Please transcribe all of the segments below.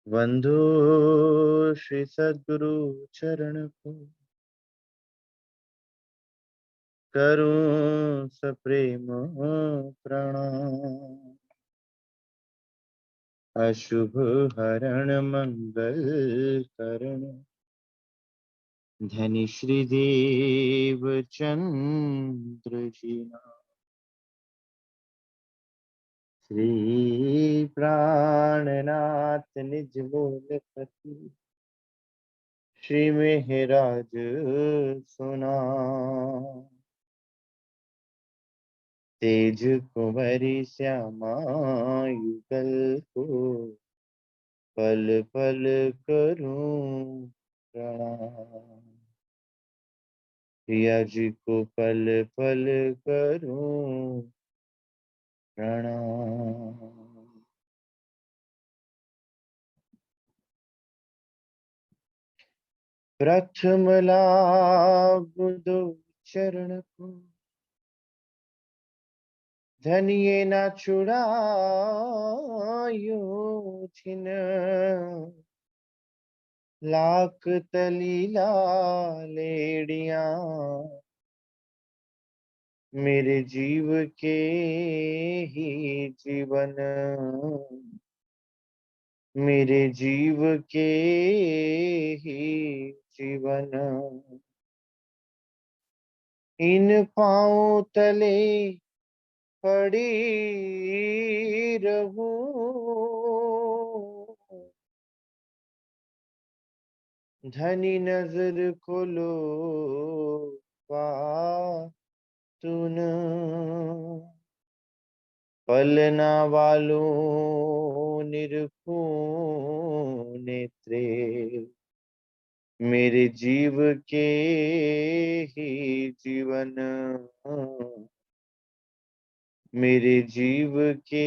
वंदो श्री सद्गुरु चरण को, करूं सप्रेम प्रणाम। अशुभ हरण मंगल करण, धनी श्री देव चंद्र जी नाम। श्री प्राणनाथ निज मूल पति, श्री मेहराज सुना। तेज कुंवरी श्यामा युगल को, पल पल करूं प्रणाम। प्रिया जी को पल पल करूं प्रणाम। प्रथम लागू दो चरण को, धनिये न छुड़ायो छिन। लाख तलीला लेड़िया, मेरे जीव के ही जीवन, मेरे जीव के ही जीवन। इन पांव तले पड़ी रहूं, धनी नजर खोलो पातुन। पलना वालों निरखूं नेत्रे, मेरे जीव के ही जीवन, मेरे जीव के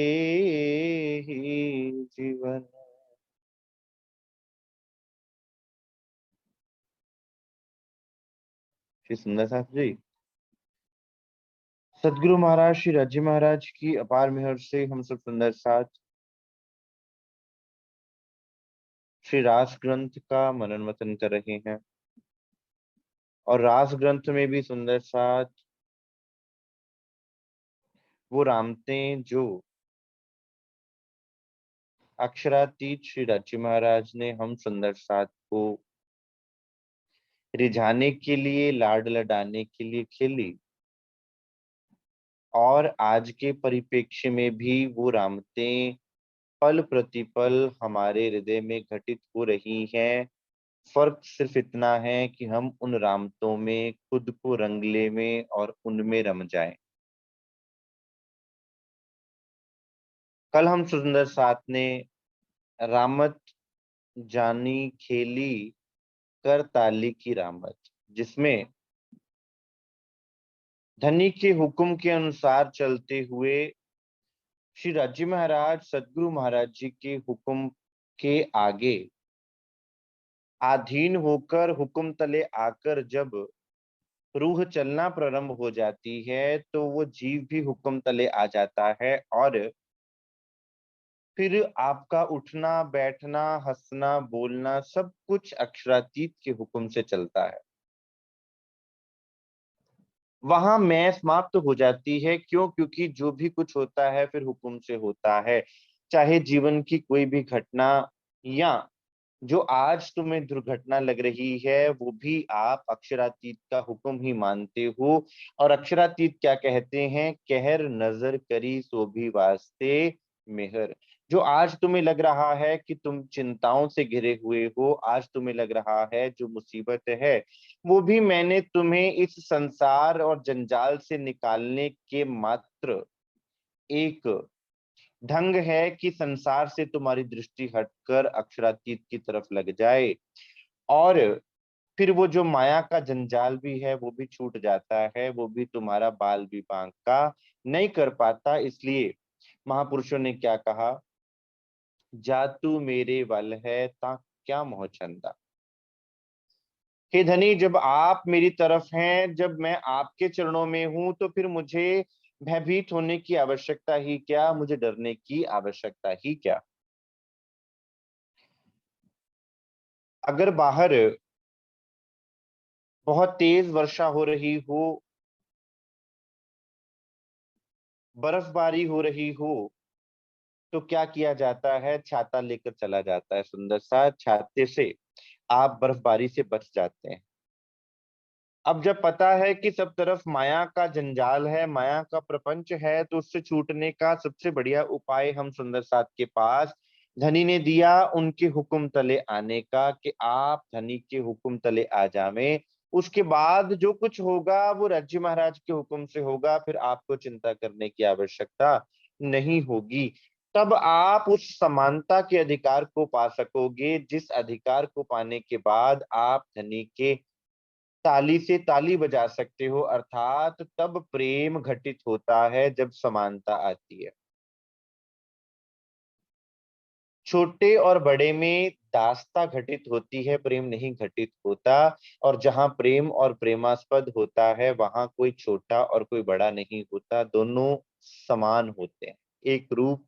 ही जीवन। श्री सुंदर साथ जी, सदगुरु महाराज श्री राजी महाराज की अपार मेहर से हम सब सुंदर साथ श्री रास ग्रंथ का मनन वतन कर रहे हैं। और रास ग्रंथ में भी सुंदर साथ वो रामतें जो अक्षरातीत श्री राजी महाराज ने हम सुंदर साथ को रिझाने के लिए, लाड लडाने के लिए खेली, और आज के परिप्रेक्ष्य में भी वो रामतें पल प्रतिपल हमारे हृदय में घटित हो रही हैं। फर्क सिर्फ इतना है कि हम उन रामतों में खुद को रंग ले में और उनमें रम जाएं। कल हम सुंदर साथ ने रामत जानी खेली कर ताली की रामत, जिसमें धनी के हुक्म के अनुसार चलते हुए श्री राजी महाराज सदगुरु महाराज जी के हुक्म के आगे अधीन होकर हुक्म तले आकर जब रूह चलना प्रारंभ हो जाती है, तो वो जीव भी हुक्म तले आ जाता है। और फिर आपका उठना बैठना हंसना बोलना सब कुछ अक्षरातीत के हुक्म से चलता है। वहां मैं समाप्त हो जाती है। क्यों? क्योंकि जो भी कुछ होता है फिर हुक्म से होता है। चाहे जीवन की कोई भी घटना, या जो आज तुम्हें दुर्घटना लग रही है, वो भी आप अक्षरातीत का हुक्म ही मानते हो। और अक्षरातीत क्या कहते हैं? कहर नजर करी सो भी वास्ते मेहर। जो आज तुम्हें लग रहा है कि तुम चिंताओं से घिरे हुए हो, आज तुम्हें लग रहा है जो मुसीबत है, वो भी मैंने तुम्हें इस संसार और जंजाल से निकालने के मात्र एक ढंग है कि संसार से तुम्हारी दृष्टि हटकर अक्षरातीत की तरफ लग जाए। और फिर वो जो माया का जंजाल भी है वो भी छूट जाता है, वो भी तुम्हारा बाल भी बांका नहीं कर पाता। इसलिए महापुरुषों ने क्या कहा? जातू मेरे वल है ता क्या मोह चंदा। हे धनी, जब आप मेरी तरफ हैं, जब मैं आपके चरणों में हूं, तो फिर मुझे भयभीत होने की आवश्यकता ही क्या, मुझे डरने की आवश्यकता ही क्या। अगर बाहर बहुत तेज वर्षा हो रही हो, बर्फबारी हो रही हो, तो क्या किया जाता है? छाता लेकर चला जाता है। सुंदर सा छाते से आप बर्फबारी से बच जाते हैं। अब जब पता है कि सब तरफ माया का जंजाल है, माया का प्रपंच है, तो उससे छूटने का सबसे बढ़िया उपाय हम सुंदर साथ के पास धनी ने दिया, उनके हुक्म तले आने का, कि आप धनी के हुक्म तले आ जावें। उसके बाद जो कुछ होगा वो राज्य महाराज के हुक्म से होगा, फिर आपको चिंता करने की आवश्यकता नहीं होगी। तब आप उस समानता के अधिकार को पा सकोगे, जिस अधिकार को पाने के बाद आप धनी के ताली से ताली बजा सकते हो, अर्थात तब प्रेम घटित होता है जब समानता आती है। छोटे और बड़े में दासता घटित होती है, प्रेम नहीं घटित होता। और जहां प्रेम और प्रेमास्पद होता है वहां कोई छोटा और कोई बड़ा नहीं होता, दोनों समान होते हैं, एक रूप,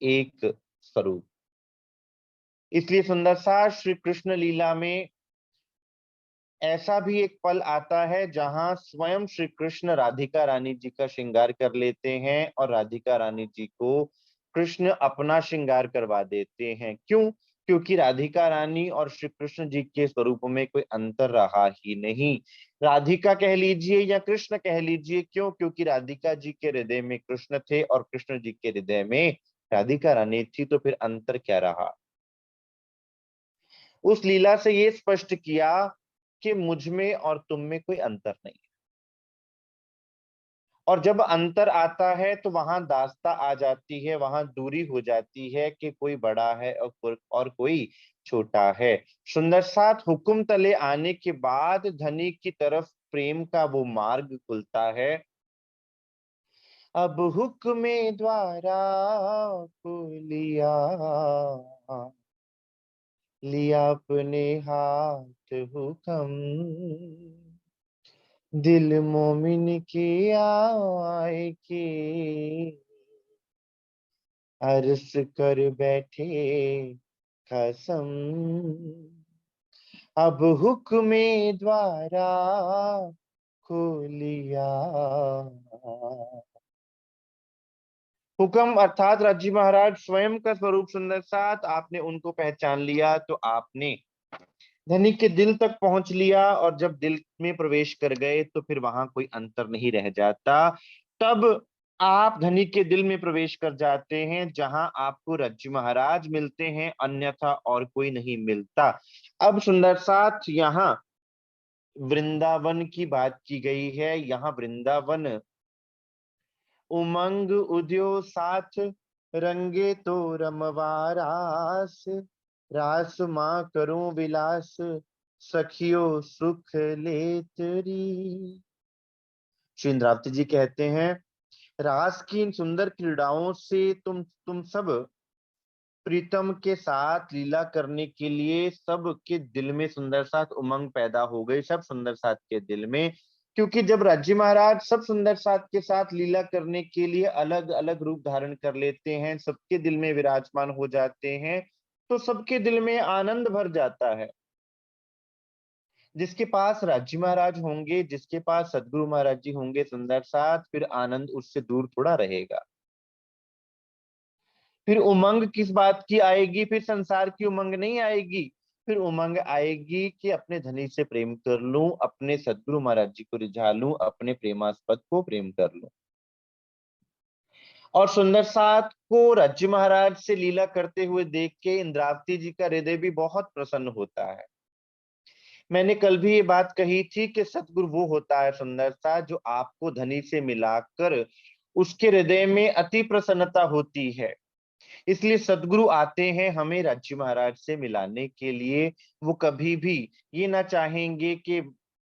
एक स्वरूप। इसलिए सुंदर सा श्री कृष्ण लीला में ऐसा भी एक पल आता है जहां स्वयं श्री कृष्ण राधिका रानी जी का श्रृंगार कर लेते हैं और राधिका रानी जी को कृष्ण अपना श्रृंगार करवा देते हैं। क्यों? क्योंकि राधिका रानी और श्री कृष्ण जी के स्वरूप में कोई अंतर रहा ही नहीं। राधिका कह लीजिए या कृष्ण कह लीजिए, क्यों? क्योंकि राधिका जी के हृदय में कृष्ण थे और कृष्ण जी के हृदय में राधिका रानी थी, तो फिर अंतर क्या रहा? उस लीला से ये स्पष्ट किया कि मुझ में और तुम में कोई अंतर नहीं है। और जब अंतर आता है तो वहां दास्ता आ जाती है, वहां दूरी हो जाती है कि कोई बड़ा है और कोई छोटा है। सुंदर साथ हुक्म तले आने के बाद धनी की तरफ प्रेम का वो मार्ग खुलता है। अब हुक्म द्वारा को लिया, लिया अपने हाथ हुक्म, दिल मोमिन की आए के अर्ज कर बैठे कसम, अब हुक्म द्वारा खो लिया। हुक्म अर्थात राज्य महाराज स्वयं का स्वरूप सुंदर साथ आपने उनको पहचान लिया, तो आपने धनी के दिल तक पहुंच लिया, और जब दिल में प्रवेश कर गए तो फिर वहां कोई अंतर नहीं रह जाता। तब आप धनी के दिल में प्रवेश कर जाते हैं, जहां आपको राज्य महाराज मिलते हैं, अन्यथा और कोई नहीं मिलता। अब सुंदर साथ यहाँ वृंदावन की बात की गई है। यहाँ वृंदावन उमंग उद्यो साथ, रंगे तो रमवारास, रास माँ करूं विलास, सखियो सुख लेतरी। श्री इंद्रावती जी कहते हैं, रास की इन सुंदर क्रीड़ाओं से तुम सब प्रीतम के साथ लीला करने के लिए सबके दिल में सुंदर साथ उमंग पैदा हो गई, सब सुंदर साथ के दिल में। क्योंकि जब राज्य महाराज सब सुंदर साथ के साथ लीला करने के लिए अलग अलग रूप धारण कर लेते हैं, सबके दिल में विराजमान हो जाते हैं, तो सबके दिल में आनंद भर जाता है। जिसके पास राज्य महाराज होंगे, जिसके पास सदगुरु महाराज जी होंगे सुंदर साथ, फिर आनंद उससे दूर थोड़ा रहेगा। फिर उमंग किस बात की आएगी? फिर संसार की उमंग नहीं आएगी। फिर उमंग आएगी कि अपने धनी से प्रेम कर लूं, अपने सदगुरु महाराज जी को रिझा लूं, अपने प्रेमास्पद को प्रेम कर लूं। और सुंदर साथ को राज्य महाराज से लीला करते हुए देख के इंद्रावती जी का हृदय भी बहुत प्रसन्न होता है। मैंने कल भी ये बात कही थी कि सतगुरु वो होता है सुंदर सा, जो आपको धनी से मिलाकर उसके हृदय में अति प्रसन्नता होती है। इसलिए सदगुरु आते हैं हमें राज्य महाराज से मिलाने के लिए। वो कभी भी ये ना चाहेंगे कि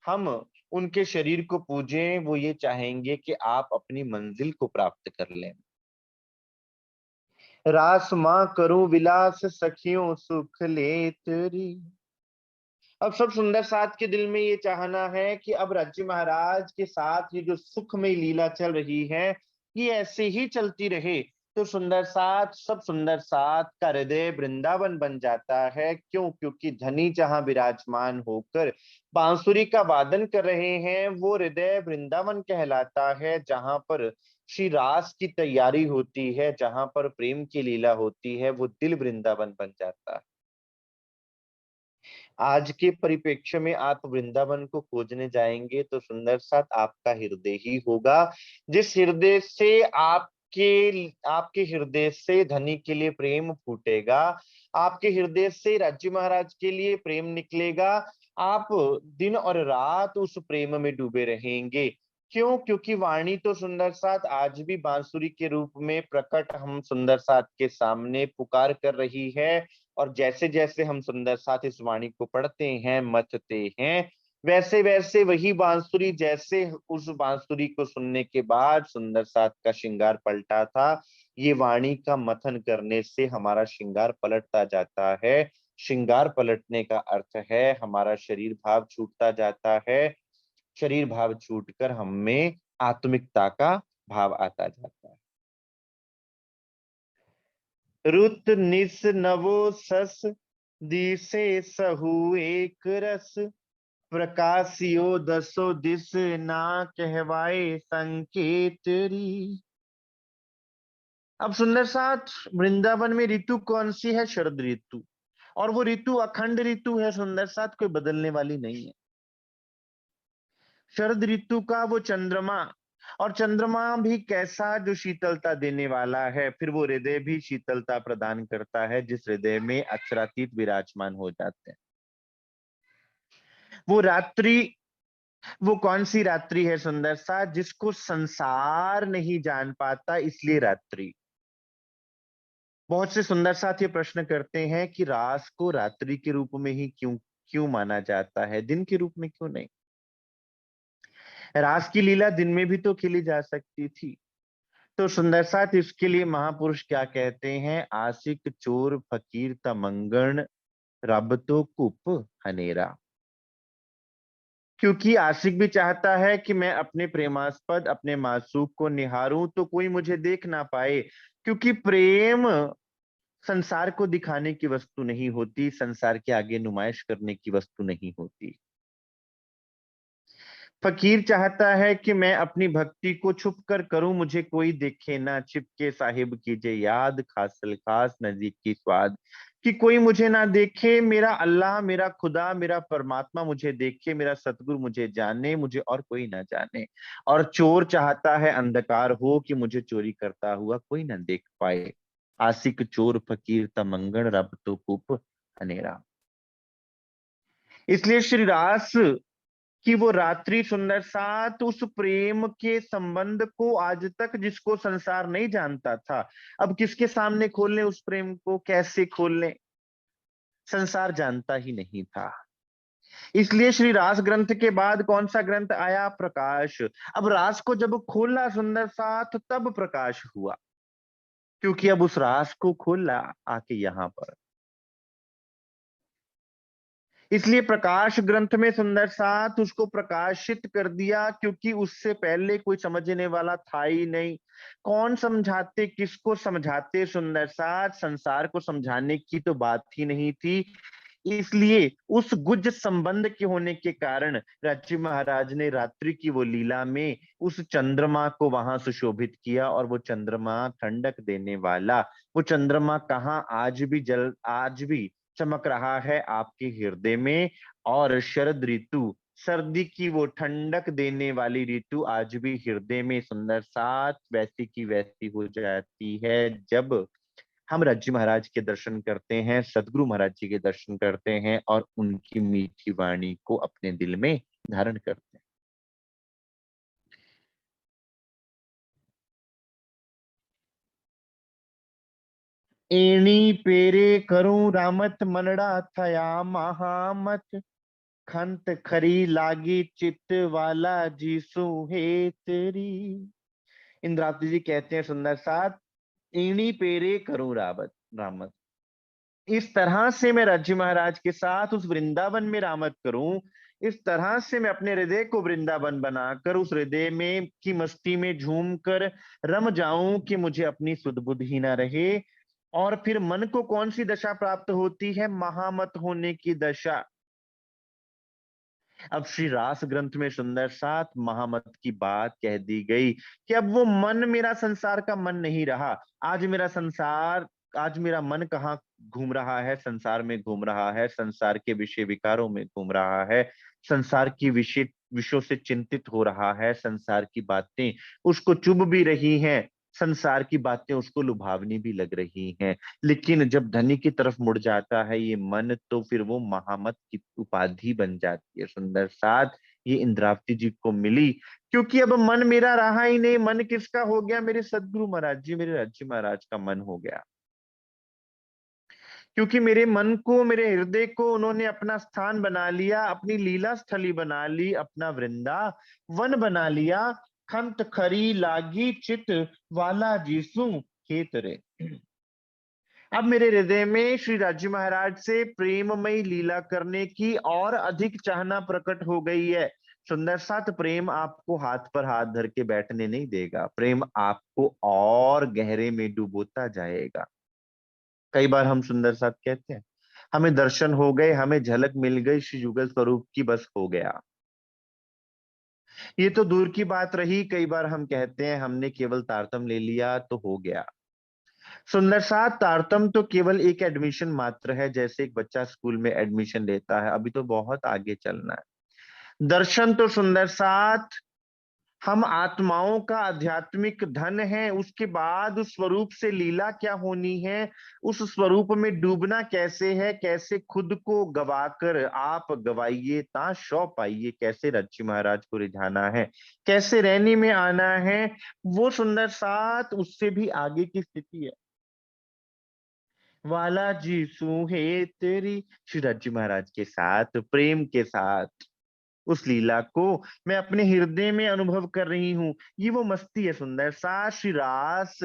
हम उनके शरीर को पूजें, वो ये चाहेंगे कि आप अपनी मंजिल को प्राप्त कर लें। रास मां करूं विलास, सखियों सुख लेतरी। अब सब सुंदर साथ के दिल में ये चाहना है कि अब राज्य महाराज के साथ ये जो सुखमय लीला चल रही है, ये ऐसे ही चलती रहे। तो सुंदर साथ, सब सुंदर साथ का हृदय वृंदावन बन जाता है। क्यों? क्योंकि धनी जहां विराजमान होकर बांसुरी का वादन कर रहे हैं, वो हृदय वृंदावन कहलाता है। जहां पर श्री रास की तैयारी होती है, जहां पर प्रेम की लीला होती है, वो दिल वृंदावन बन जाता है। आज के परिप्रेक्ष्य में आप वृंदावन को खोजने जाएंगे तो सुंदर साथ आपका हृदय ही होगा, जिस हृदय से आपके हृदय से धनी के लिए प्रेम फूटेगा, आपके हृदय से राज्य महाराज के लिए प्रेम निकलेगा। आप दिन और रात उस प्रेम में डूबे रहेंगे। क्यों? क्योंकि वाणी तो सुंदर साथ आज भी बांसुरी के रूप में प्रकट हम सुंदर साथ के सामने पुकार कर रही है। और जैसे जैसे हम सुंदर साथ इस वाणी को पढ़ते हैं, मथते हैं, वैसे वैसे वही बांसुरी, जैसे उस बांसुरी को सुनने के बाद सुंदर साथ का श्रृंगार पलटा था, ये वाणी का मथन करने से हमारा श्रृंगार पलटता जाता है। श्रृंगार पलटने का अर्थ है हमारा शरीर भाव छूटता जाता है। शरीर भाव छूटकर हम में आत्मिकता का भाव आता जाता है। रुत निस नवो सस दिसे सहु एक रस, प्रकाशियो दसो दिस ना कहवाए संकेतरी। अब सुंदर साथ, वृंदावन में ऋतु कौन सी है? शरद ऋतु। और वो ऋतु अखंड ऋतु है सुंदर साथ, कोई बदलने वाली नहीं है। शरद ऋतु का वो चंद्रमा, और चंद्रमा भी कैसा? जो शीतलता देने वाला है। फिर वो हृदय भी शीतलता प्रदान करता है, जिस हृदय में अक्षरातीत विराजमान हो जाते हैं। वो रात्रि, वो कौन सी रात्रि है सुंदर सा? जिसको संसार नहीं जान पाता, इसलिए रात्रि। बहुत से सुंदर साथ ये प्रश्न करते हैं कि रास को रात्रि के रूप में ही क्यों क्यों माना जाता है, दिन के रूप में क्यों नहीं? रास की लीला दिन में भी तो खेली जा सकती थी। तो सुंदर साथ इसके लिए महापुरुष क्या कहते हैं? आशिक चोर फकीर तमंगन, रब तो कुप हनेरा। क्योंकि आशिक भी चाहता है कि मैं अपने प्रेमास्पद, अपने मासूक को निहारूं तो कोई मुझे देख ना पाए। क्योंकि प्रेम संसार को दिखाने की वस्तु नहीं होती, संसार के आगे नुमाइश करने की वस्तु नहीं होती। फकीर चाहता है कि मैं अपनी भक्ति को छुप कर करूं, मुझे कोई देखे ना, छिपके साहिब कीजिए याद, खासल खास नजीक की स्वाद। कि कोई मुझे ना देखे, मेरा अल्लाह, मेरा खुदा, मेरा परमात्मा मुझे देखे, मेरा सतगुरु मुझे जाने, मुझे और कोई ना जाने। और चोर चाहता है अंधकार हो, कि मुझे चोरी करता हुआ कोई ना देख पाए। आशिक चोर फकीर तमंगण, रब तो कूप हनेरा। इसलिए श्री रास कि वो रात्रि सुंदर साथ उस प्रेम के संबंध को आज तक जिसको संसार नहीं जानता था, अब किसके सामने खोल लें उस प्रेम को? कैसे खोल लें? संसार जानता ही नहीं था। इसलिए श्री रास ग्रंथ के बाद कौन सा ग्रंथ आया? प्रकाश। अब रास को जब खोला सुंदर साथ, तब प्रकाश हुआ। क्योंकि अब उस रास को खोला आके यहां पर। इसलिए प्रकाश ग्रंथ में सुंदर साथ उसको प्रकाशित कर दिया, क्योंकि उससे पहले कोई समझने वाला था ही नहीं। कौन समझाते, किसको समझाते? सुंदर साथ संसार को समझाने की तो बात ही नहीं थी। इसलिए उस गुज संबंध के होने के कारण राजी महाराज ने रात्रि की वो लीला में उस चंद्रमा को वहां सुशोभित किया। और वो चंद्रमा ठंडक देने वाला, वो चंद्रमा कहाँ? आज भी चमक रहा है आपके हृदय में। और शरद ऋतु, सर्दी की वो ठंडक देने वाली ऋतु आज भी हृदय में सुंदर साथ वैसी की वैसी हो जाती है, जब हम रज्जी महाराज के दर्शन करते हैं, सदगुरु महाराज जी के दर्शन करते हैं और उनकी मीठी वाणी को अपने दिल में धारण करते हैं। एणी पेरे करूं रामत, मनड़ा थया महामत, खंत खरी लागी चित वाला जीसु हे तेरी। इंद्रावती जी कहते हैं सुंदर साथ, एणी पेरे करूं रामत, इस तरह से मैं राज्य महाराज के साथ उस वृंदावन में रामत करूं। इस तरह से मैं अपने हृदय को वृंदावन बनाकर उस हृदय में की मस्ती में झूम कर रम जाऊं कि मुझे अपनी सुध बुध ही ना रहे। और फिर मन को कौन सी दशा प्राप्त होती है? महामत होने की दशा। अब श्री रास ग्रंथ में सुंदर सात महामत की बात कह दी गई कि अब वो मन मेरा संसार का मन नहीं रहा। आज मेरा संसार, आज मेरा मन कहाँ घूम रहा है? संसार में घूम रहा है, संसार के विषय विकारों में घूम रहा है, संसार की विषयों से चिंतित हो रहा है, संसार की बातें उसको चुभ भी रही हैं, संसार की बातें उसको लुभावनी भी लग रही हैं। लेकिन जब धनी की तरफ मुड़ जाता है ये मन, तो फिर वो महामत की उपाधि बन जाती है। सुंदर साथ ये इंद्रावती जी को मिली, क्योंकि अब मन मेरा रहा ही नहीं। मन किसका हो गया? मेरे सदगुरु महाराज जी, मेरे राज्य महाराज का मन हो गया। क्योंकि मेरे मन को, मेरे हृदय को उन्होंने अपना स्थान बना लिया, अपनी लीला स्थली बना ली, अपना वृंदावन बना लिया। खंत खरी लागी चित वाला जीसू खेत रे। अब मेरे हृदय में श्री राज्य महाराज से प्रेममयी लीला करने की और अधिक चाहना प्रकट हो गई है। सुंदर साथ प्रेम आपको हाथ पर हाथ धर के बैठने नहीं देगा, प्रेम आपको और गहरे में डुबोता जाएगा। कई बार हम सुंदर साथ कहते हैं हमें दर्शन हो गए, हमें झलक मिल गई श्री युगल स्वरूप की, बस हो गया। ये तो दूर की बात रही, कई बार हम कहते हैं हमने केवल तारतम ले लिया तो हो गया। सुंदर साथ तारतम तो केवल एक एडमिशन मात्र है, जैसे एक बच्चा स्कूल में एडमिशन लेता है, अभी तो बहुत आगे चलना है। दर्शन तो सुंदर साथ हम आत्माओं का आध्यात्मिक धन है, उसके बाद उस स्वरूप से लीला क्या होनी है, उस स्वरूप में डूबना कैसे है, कैसे खुद को गवाकर आप गवाइए ता शौ पाइए, कैसे रज्जी महाराज को रिझाना है, कैसे रहने में आना है, वो सुंदर साथ उससे भी आगे की स्थिति है। वाला जी सूहे तेरी, श्री रज्जी महाराज के साथ प्रेम के साथ उस लीला को मैं अपने हृदय में अनुभव कर रही हूँ। ये वो मस्ती है सुंदर सा, श्री रास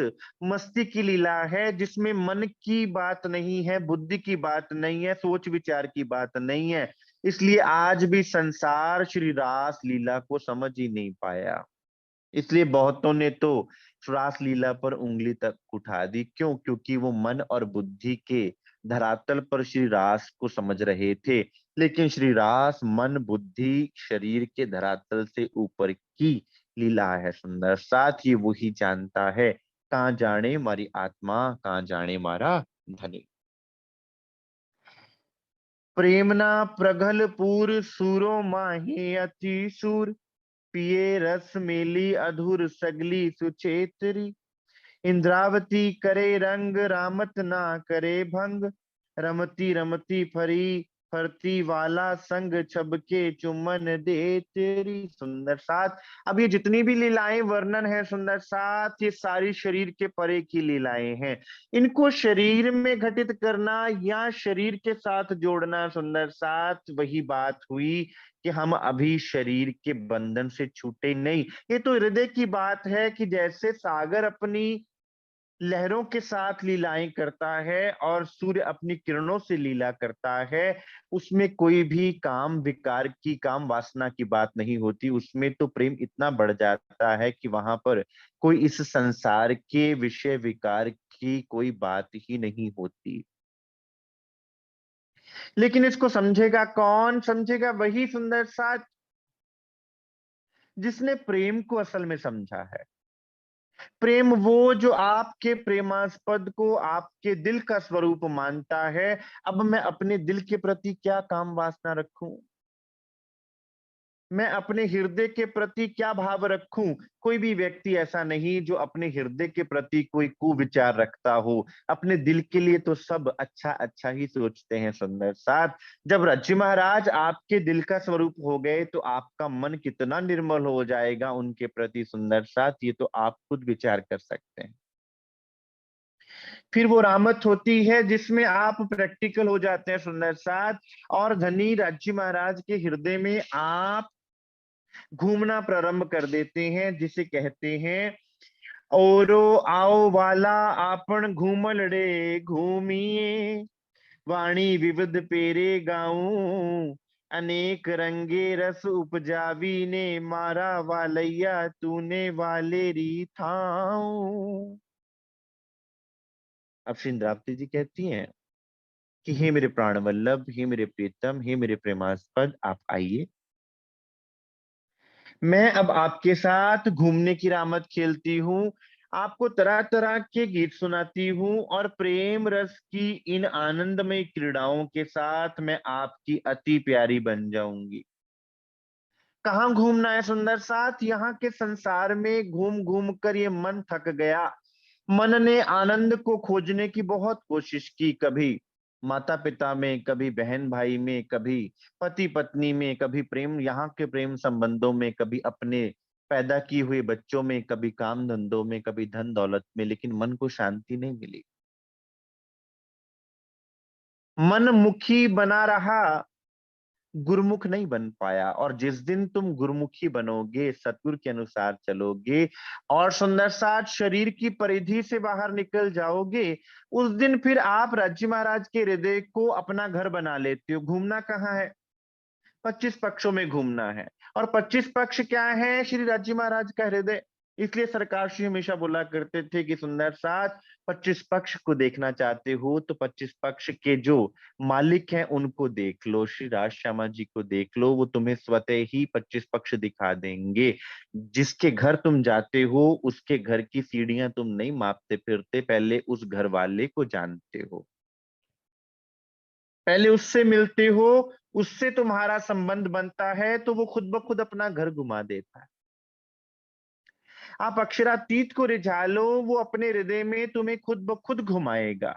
मस्ती की लीला है, जिसमें मन की बात नहीं है, बुद्धि की बात नहीं है, सोच विचार की बात नहीं है। इसलिए आज भी संसार श्री रास लीला को समझ ही नहीं पाया। इसलिए बहुतों ने तो रास लीला पर उंगली तक उठा दी। क्यों? क्योंकि वो मन और बुद्धि के धरातल पर श्री रास को समझ रहे थे। लेकिन श्री रास मन बुद्धि शरीर के धरातल से ऊपर की लीला है। सुंदर साथ ये वही जानता है, कहाँ जाने मारी आत्मा, कहाँ जाने मारा धनी। प्रेमना प्रगल पूर सूरो माहे अति सूर, पिए रस मेली अधूर सगली सुचेतरी। इंद्रावती करे रंग रामत ना करे भंग, रमती रमती फरी फरती वाला संग छबके चुमन दे तेरी। सुंदर साथ अब ये जितनी भी लीलाएं वर्णन है सुंदर साथ, ये सारी शरीर के परे की लीलाएं हैं। इनको शरीर में घटित करना या शरीर के साथ जोड़ना सुंदर साथ वही बात हुई कि हम अभी शरीर के बंधन से छूटे नहीं। ये तो हृदय की बात है कि जैसे सागर अपनी लहरों के साथ लीलाएं करता है और सूर्य अपनी किरणों से लीला करता है, उसमें कोई भी काम विकार की, काम वासना की बात नहीं होती। उसमें तो प्रेम इतना बढ़ जाता है कि वहां पर कोई इस संसार के विषय विकार की कोई बात ही नहीं होती। लेकिन इसको समझेगा कौन? समझेगा वही सुंदर साथ जिसने प्रेम को असल में समझा है। प्रेम वो जो आपके प्रेमास्पद को आपके दिल का स्वरूप मानता है। अब मैं अपने दिल के प्रति क्या काम वासना रखूं, मैं अपने हृदय के प्रति क्या भाव रखूं? कोई भी व्यक्ति ऐसा नहीं जो अपने हृदय के प्रति कोई कुविचार रखता हो। अपने दिल के लिए तो सब अच्छा अच्छा ही सोचते हैं। सुंदर साथ जब रज्जी महाराज आपके दिल का स्वरूप हो गए तो आपका मन कितना निर्मल हो जाएगा उनके प्रति। सुंदर साथ ये तो आप खुद विचार कर सकते हैं। फिर वो रामत होती है जिसमें आप प्रैक्टिकल हो जाते हैं सुंदर साथ, और धनी राज्य महाराज के हृदय में आप घूमना प्रारंभ कर देते हैं, जिसे कहते हैं ओरो आओ वाला आपन घूमल रे घूमिए, वाणी विविध पेरे गाऊं, अनेक रंगे रस उपजावी ने, मारा वालैया तूने वालेरी थाऊ। अब श्री इंद्रावती जी कहती हैं कि हे मेरे प्राण वल्लभ, हे मेरे प्रीतम, हे मेरे प्रेमास्पद, आप आइए। मैं अब आपके साथ घूमने की रामत खेलती हूँ, आपको तरह तरह के गीत सुनाती हूँ, और प्रेम रस की इन आनंदमय क्रीड़ाओं के साथ मैं आपकी अति प्यारी बन जाऊंगी। कहाँ घूमना है सुंदर साथ? यहाँ के संसार में घूम घूम कर ये मन थक गया। मन ने आनंद को खोजने की बहुत कोशिश की, कभी माता पिता में, कभी बहन भाई में, कभी पति पत्नी में, कभी प्रेम, यहाँ के प्रेम संबंधों में, कभी अपने पैदा किए हुए बच्चों में, कभी काम धंधों में, कभी धन दौलत में, लेकिन मन को शांति नहीं मिली। मन मुखी बना रहा, गुरुमुख नहीं बन पाया। और जिस दिन तुम गुरुमुखी बनोगे, सतगुरु के अनुसार चलोगे और सुंदर साथ शरीर की परिधि से बाहर निकल जाओगे, उस दिन फिर आप राज्य महाराज के हृदय को अपना घर बना लेते हो। घूमना कहाँ है? 25 पक्षों में घूमना है। और 25 पक्ष क्या है? श्री राज्य महाराज का हृदय। इसलिए सरकार श्री हमेशा बोला करते थे कि सुंदर साथ, 25 पक्ष को देखना चाहते हो तो 25 पक्ष के जो मालिक हैं उनको देख लो, श्री राज श्यामा जी को देख लो, वो तुम्हें स्वतः ही 25 पक्ष दिखा देंगे। जिसके घर तुम जाते हो उसके घर की सीढ़ियां तुम नहीं मापते फिरते, पहले उस घर वाले को जानते हो, पहले उससे मिलते हो, उससे तुम्हारा संबंध बनता है, तो वो खुद ब खुद अपना घर घुमा देता है। आप अक्षरातीत को रिझा लो, वो अपने हृदय में तुम्हें खुद ब खुद घुमाएगा।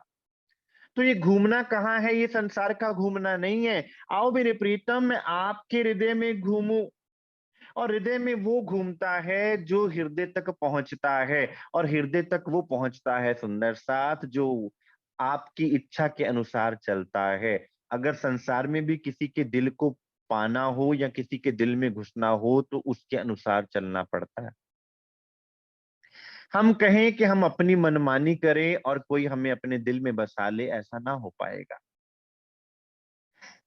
तो ये घूमना कहाँ है? ये संसार का घूमना नहीं है। आओ मेरे प्रीतम, मैं आपके हृदय में घूमूं। और हृदय में वो घूमता है जो हृदय तक पहुंचता है, और हृदय तक वो पहुंचता है सुंदर साथ जो आपकी इच्छा के अनुसार चलता है। अगर संसार में भी किसी के दिल को पाना हो या किसी के दिल में घुसना हो तो उसके अनुसार चलना पड़ता है। हम कहें कि हम अपनी मनमानी करें और कोई हमें अपने दिल में बसा ले, ऐसा ना हो पाएगा।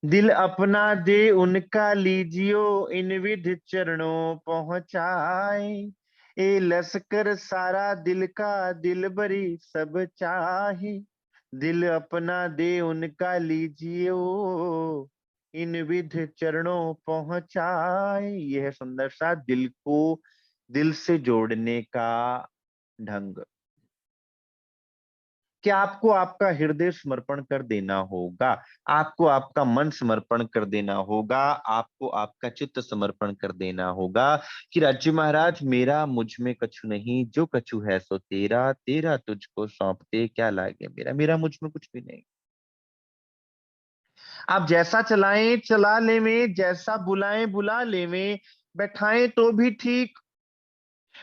दिल अपना दे उनका लीजियो, इन विध चरणों पहुंचाए। ए लश्कर सारा दिल का, दिल बरी सब चाहे। दिल अपना दे उनका लीजियो, इन विध चरणों पहुंचाए। यह है सुंदर सा दिल को दिल से जोड़ने का ढंग। कि आपको आपका हृदय समर्पण कर देना होगा, आपको आपका मन समर्पण कर देना होगा, आपको आपका चित्त समर्पण कर देना होगा कि राज्य महाराज, मेरा मुझ में कछु नहीं, जो कछु है सो तेरा, तेरा तुझको सौंपते क्या लागे मेरा। मेरा मुझ में कुछ भी नहीं। आप जैसा चलाएं चला लेवें, जैसा बुलाएं बुला लेवें, बैठाएं तो भी ठीक,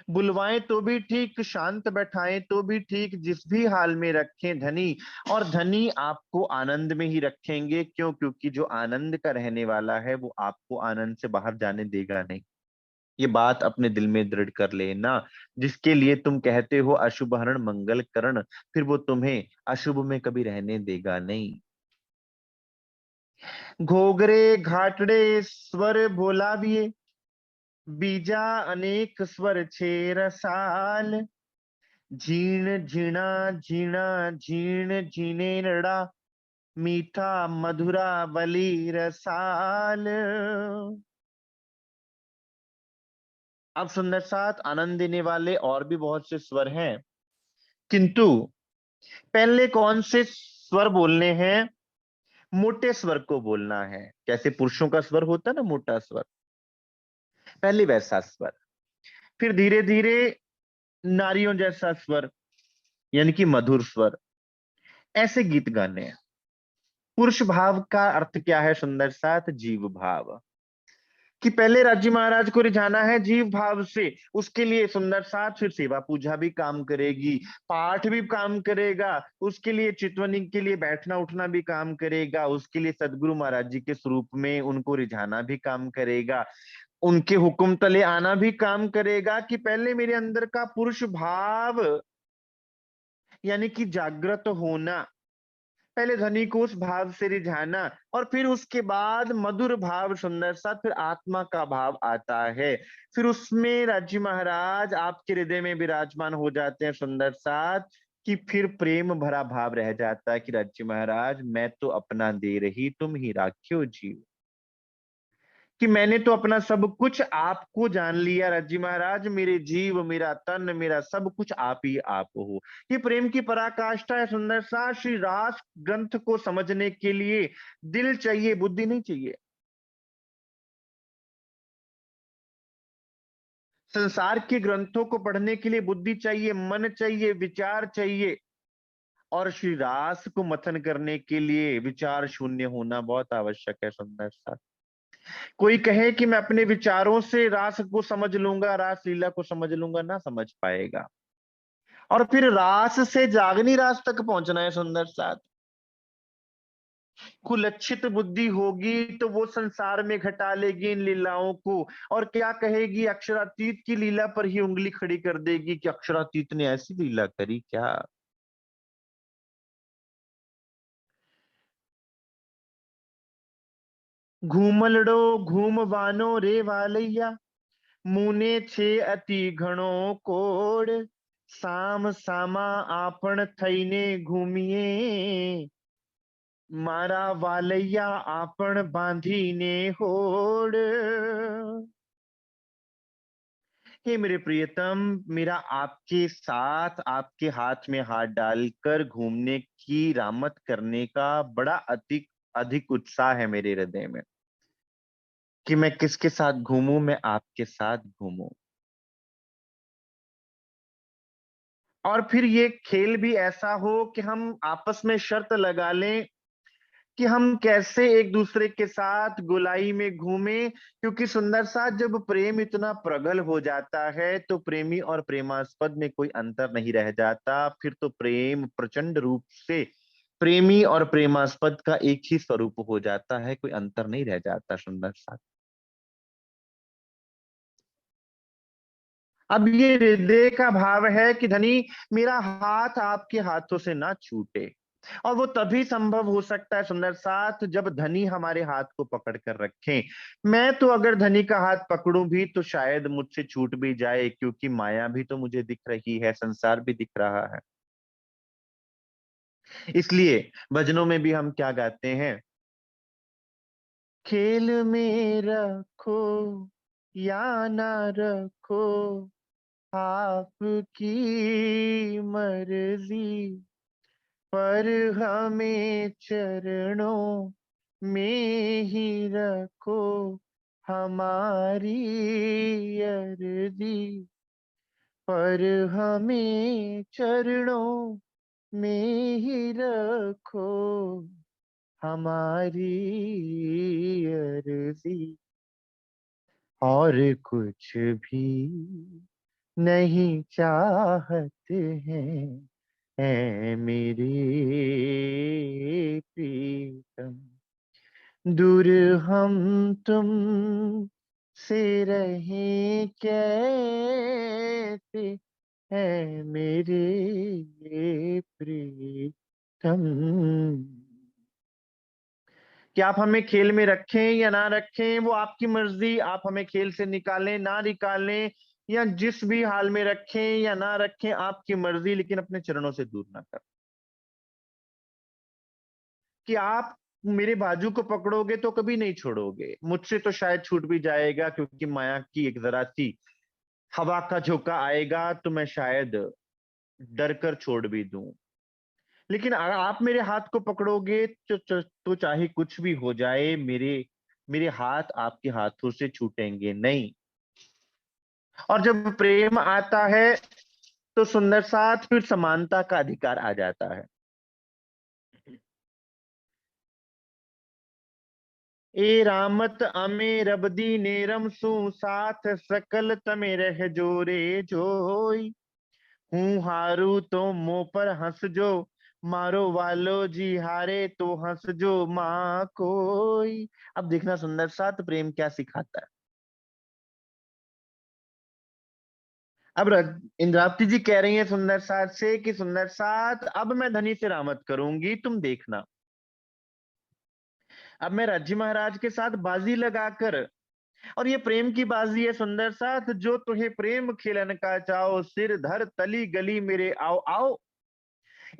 बुलवाएं तो भी ठीक, शांत बैठाएं तो भी ठीक, जिस भी हाल में रखें धनी। और धनी आपको आनंद में ही रखेंगे। क्यों? क्योंकि जो आनंद का रहने वाला है वो आपको आनंद से बाहर जाने देगा नहीं। ये बात अपने दिल में दृढ़ कर लेना। जिसके लिए तुम कहते हो अशुभ हरण मंगल करण, फिर वो तुम्हें अशुभ में कभी रहने देगा नहीं। घोगरे घाटड़े स्वर भोलाविए, बीजा अनेक स्वर छे रसाल। झीण झीणा झीणा झीण झीणेरड़ा, मीठा मधुरा बली रसाल। अब सुंदर साथ आनंद देने वाले और भी बहुत से स्वर हैं, किंतु पहले कौन से स्वर बोलने हैं? मोटे स्वर को बोलना है। कैसे पुरुषों का स्वर होता है ना, मोटा स्वर, पहले वैसा स्वर। फिर धीरे धीरे नारियों जैसा स्वर, यानी कि मधुर स्वर। ऐसे गीत गाने हैं। पुरुष भाव का अर्थ क्या है सुंदर साथ? जीव भाव। कि पहले राज्य महाराज को रिझाना है जीव भाव से। उसके लिए सुंदर साथ फिर सेवा पूजा भी काम करेगी, पाठ भी काम करेगा, उसके लिए चितवनी के लिए बैठना उठना भी काम करेगा, उसके लिए सदगुरु महाराज जी के स्वरूप में उनको रिझाना भी काम करेगा, उनके हुक्म तले आना भी काम करेगा। कि पहले मेरे अंदर का पुरुष भाव यानी कि जागृत होना, पहले ध्वनि को उस भाव से रिझाना, और फिर उसके बाद मधुर भाव सुंदर सा, फिर आत्मा का भाव आता है। फिर उसमें राज्य महाराज आपके हृदय में विराजमान हो जाते हैं सुंदर साथ, कि फिर प्रेम भरा भाव रह जाता है कि राज्य महाराज मैं तो अपना दे रही, तुम ही राख्यो जीव, कि मैंने तो अपना सब कुछ आपको जान लिया राज्य महाराज, मेरे जीव, मेरा तन, मेरा सब कुछ आप ही आप हो। ये प्रेम की पराकाष्ठा है सुंदर सा। श्री रास ग्रंथ को समझने के लिए दिल चाहिए, बुद्धि नहीं चाहिए। संसार के ग्रंथों को पढ़ने के लिए बुद्धि चाहिए, मन चाहिए, विचार चाहिए, और श्री रास को मथन करने के लिए विचार शून्य होना बहुत आवश्यक है सुंदर सा। कोई कहे कि मैं अपने विचारों से रास को समझ लूंगा, रास लीला को समझ लूंगा, ना समझ पाएगा। और फिर रास से जागनी रास तक पहुंचना है सुंदर साथ। कुलच्छित बुद्धि होगी तो वो संसार में घटा लेगी इन लीलाओं को, और क्या कहेगी, अक्षरातीत की लीला पर ही उंगली खड़ी कर देगी कि अक्षरातीत ने ऐसी लीला करी क्या। घूमलड़ो घूमवानो रे वालैया, मुने छे अति घणो कोड, साम सामा आपण थईने घूमिए, मारा वालैया आपण बांधीने होड़। हे मेरे प्रियतम, मेरा आपके साथ, आपके हाथ में हाथ डालकर घूमने की रामत करने का बड़ा अधिक अधिक उत्साह है मेरे हृदय में, कि मैं किसके साथ घूमूं, मैं आपके साथ घूमूं। और फिर ये खेल भी ऐसा हो कि हम आपस में शर्त लगा लें कि हम कैसे एक दूसरे के साथ गोलाई में घूमें, क्योंकि सुंदर सा जब प्रेम इतना प्रगल हो जाता है तो प्रेमी और प्रेमास्पद में कोई अंतर नहीं रह जाता। फिर तो प्रेम प्रचंड रूप से प्रेमी और प्रेमास्पद का एक ही स्वरूप हो जाता है, कोई अंतर नहीं रह जाता सुंदर सा। अब ये हृदय का भाव है कि धनी, मेरा हाथ आपके हाथों से ना छूटे, और वो तभी संभव हो सकता है सुंदर साथ जब धनी हमारे हाथ को पकड़ कर रखें। मैं तो अगर धनी का हाथ पकड़ूं भी तो शायद मुझसे छूट भी जाए, क्योंकि माया भी तो मुझे दिख रही है, संसार भी दिख रहा है। इसलिए भजनों में भी हम क्या गाते हैं, खेल में रखो या ना रखो आपकी मर्जी, पर हमें चरणों में ही रखो हमारी अर्जी, पर हमें चरणों में ही रखो हमारी अर्जी, और कुछ भी नहीं चाहते हैं ऐ मेरे प्रीतम, दूर हम तुम से रहे कैसे है मेरे प्रीतम। कि आप हमें खेल में रखें या ना रखें वो आपकी मर्जी, आप हमें खेल से निकालें ना निकालें, या जिस भी हाल में रखें या ना रखें आपकी मर्जी, लेकिन अपने चरणों से दूर ना कर। कि आप मेरे बाजू को पकड़ोगे तो कभी नहीं छोड़ोगे, मुझसे तो शायद छूट भी जाएगा, क्योंकि माया की एक जरा सी हवा का झोंका आएगा तो मैं शायद डर कर छोड़ भी दूं। लेकिन अगर आप मेरे हाथ को पकड़ोगे तो चाहे कुछ भी हो जाए, मेरे मेरे हाथ आपके हाथों से छूटेंगे नहीं। और जब प्रेम आता है तो सुंदर साथ फिर समानता का अधिकार आ जाता है। ए रामत अमे रबदी नेरम सु साथ सकल तमे रह जोरे जोई, हूं हारू तो मुंह पर हंस जो, मारो वालो जी हारे तो हंस जो माँ कोई। अब देखना सुंदर साथ प्रेम क्या सिखाता है। अब इंद्रावती जी कह रही है सुंदर साथ से कि सुंदर साथ, अब मैं धनी से रामत करूंगी, तुम देखना। अब मैं राज्य महाराज के साथ बाजी लगाकर, और ये प्रेम की बाजी है सुंदर साथ, जो तुहे प्रेम खेलन का चाओ, सिर धर तली गली मेरे आओ आओ,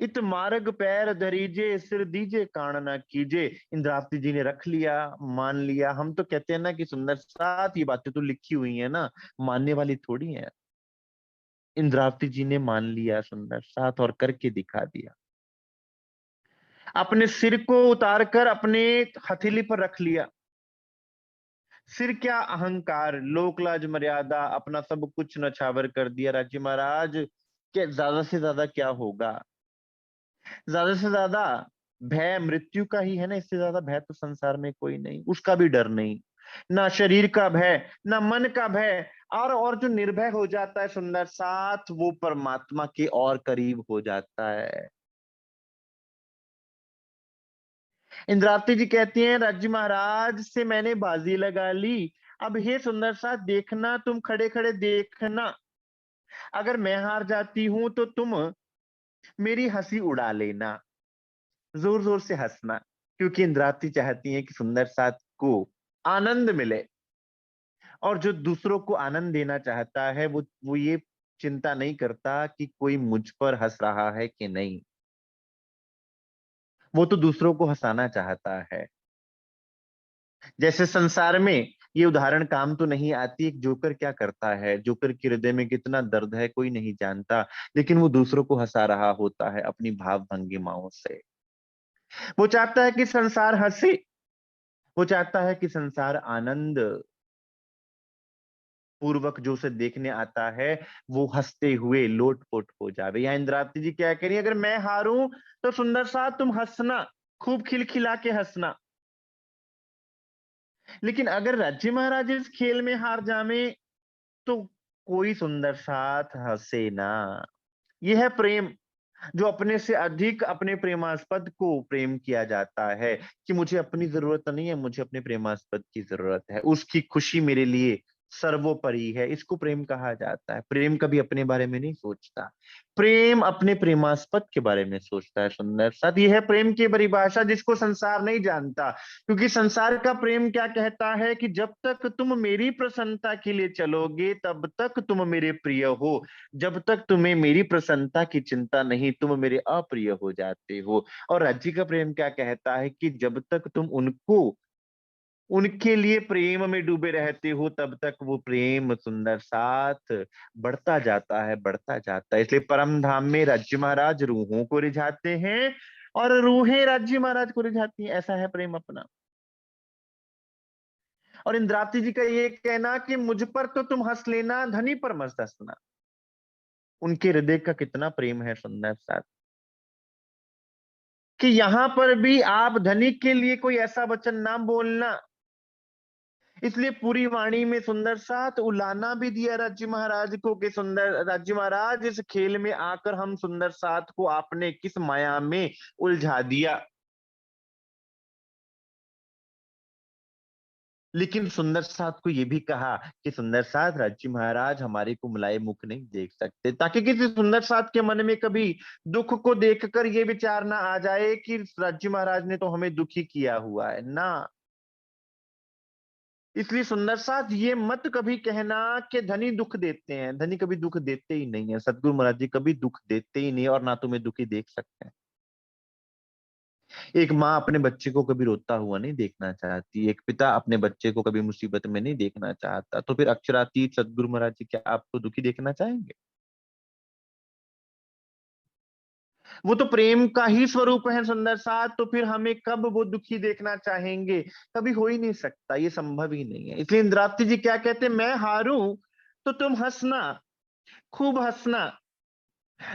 इत मार्ग पैर धरीजे, सिर दीजे कान ना कीजे। इंद्रावती जी ने रख लिया, मान लिया। हम तो कहते हैं ना कि सुंदर साथ ये बातें तो लिखी हुई है ना, मानने वाली थोड़ी है। इंद्रावती जी ने मान लिया सुंदर साथ और करके दिखा दिया। अपने सिर को उतारकर अपने हथेली पर रख लिया। सिर क्या, अहंकार, लोक लाज मर्यादा, अपना सब कुछ नछावर कर दिया। राज्य महाराज के ज्यादा से ज्यादा क्या होगा, ज्यादा से ज्यादा भय मृत्यु का ही है ना, इससे ज्यादा भय तो संसार में कोई नहीं, उसका भी डर नहीं। ना शरीर का भय, ना मन का भय, और जो निर्भय हो जाता है सुंदर साथ, वो परमात्मा के और करीब हो जाता है। इंद्रावती जी कहती हैं राज्य महाराज से मैंने बाजी लगा ली, अब हे सुंदर साथ देखना, तुम खड़े खड़े देखना, अगर मैं हार जाती हूं तो तुम मेरी हंसी उड़ा लेना, जोर जोर से हंसना। क्योंकि इंद्रावती चाहती है कि सुंदर साथ को आनंद मिले, और जो दूसरों को आनंद देना चाहता है वो ये चिंता नहीं करता कि कोई मुझ पर हंस रहा है कि नहीं, वो तो दूसरों को हंसाना चाहता है। जैसे संसार में ये उदाहरण काम तो नहीं आती, एक जोकर क्या करता है, जोकर के हृदय में कितना दर्द है कोई नहीं जानता, लेकिन वो दूसरों को हंसा रहा होता है अपनी भाव भंगिमाओं से। वो चाहता है कि संसार हंसे, वो चाहता है कि संसार आनंद पूर्वक जो उसे देखने आता है वो हंसते हुए लोटपोट हो जावे। या इंद्रावती जी क्या करिए, अगर मैं हारूं तो सुंदर सा तुम हंसना, खूब खिलखिला के हंसना, लेकिन अगर राज्य महाराज इस खेल में हार जावे तो कोई सुंदर साथ हंसे ना। यह है प्रेम, जो अपने से अधिक अपने प्रेमास्पद को प्रेम किया जाता है, कि मुझे अपनी जरूरत नहीं है, मुझे अपने प्रेमास्पद की जरूरत है, उसकी खुशी मेरे लिए सर्वोपरि है। इसको प्रेम कहा जाता है। प्रेम कभी अपने बारे में नहीं सोचता, प्रेम अपने प्रेमास्पद के बारे में सोचता है। सुंदर साथ यह है प्रेम की परिभाषा, जिसको संसार नहीं जानता। क्योंकि संसार का प्रेम क्या कहता है कि जब तक तुम मेरी प्रसन्नता के लिए चलोगे तब तक तुम मेरे प्रिय हो, जब तक तुम्हें मेरी प्रसन्नता की चिंता नहीं तुम मेरे अप्रिय हो जाते हो। और राज्य का प्रेम क्या कहता है कि जब तक तुम उनको उनके लिए प्रेम में डूबे रहते हो तब तक वो प्रेम सुंदर साथ बढ़ता जाता है, बढ़ता जाता है। इसलिए परम धाम में राज्य महाराज रूहों को रिझाते हैं और रूहें राज्य महाराज को रिझाती हैं। ऐसा है प्रेम अपना। और इंद्रावती जी का ये कहना कि मुझ पर तो तुम हंस लेना, धनी पर मत हंसना। उनके हृदय का कितना प्रेम है सुंदर साथ, कि यहां पर भी आप धनी के लिए कोई ऐसा वचन ना बोलना। इसलिए पूरी वाणी में सुंदर साथ उलाना भी दिया राज्य महाराज को, कि सुंदर राज्य महाराज इस खेल में आकर हम सुंदर साथ को आपने किस माया में उलझा दिया। लेकिन सुंदर साथ को यह भी कहा कि सुंदर साथ राज्य महाराज हमारे को मुलाय मुख नहीं देख सकते, ताकि किसी सुंदर साथ के मन में कभी दुख को देखकर ये विचार ना आ जाए कि राज्य महाराज ने तो हमें दुखी किया हुआ है ना। इसलिए सुंदर साथ ये मत कभी कहना कि धनी दुख देते हैं, धनी कभी दुख देते ही नहीं है। सतगुरु महाराज जी कभी दुख देते ही नहीं, और ना तुम्हें दुखी देख सकते हैं। एक माँ अपने बच्चे को कभी रोता हुआ नहीं देखना चाहती, एक पिता अपने बच्चे को कभी मुसीबत में नहीं देखना चाहता, तो फिर अक्षरातीत सतगुरु महाराज जी क्या आपको दुखी देखना चाहेंगे? वो तो प्रेम का ही स्वरूप है सुंदर साथ, तो फिर हमें कब वो दुखी देखना चाहेंगे? कभी हो ही नहीं सकता, ये संभव ही नहीं है। इसलिए इंद्रावती जी क्या कहते हैं, मैं हारूं तो तुम हंसना, खूब हंसना,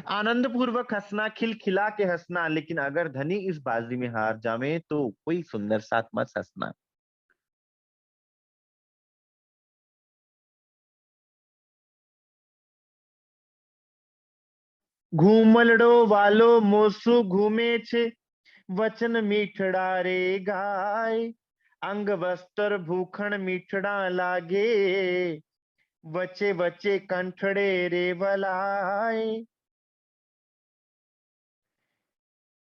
आनंद पूर्वक हंसना, खिलखिला के हंसना, लेकिन अगर धनी इस बाजी में हार जावे तो कोई सुंदर साथ मत हंसना। घूमलड़ो वालो मोसु घूमे छे, वचन मीठड़ा रे गाय, अंग वस्त्र भूखण मीठड़ा लागे, बचे बचे कंठड़े रे बलाए।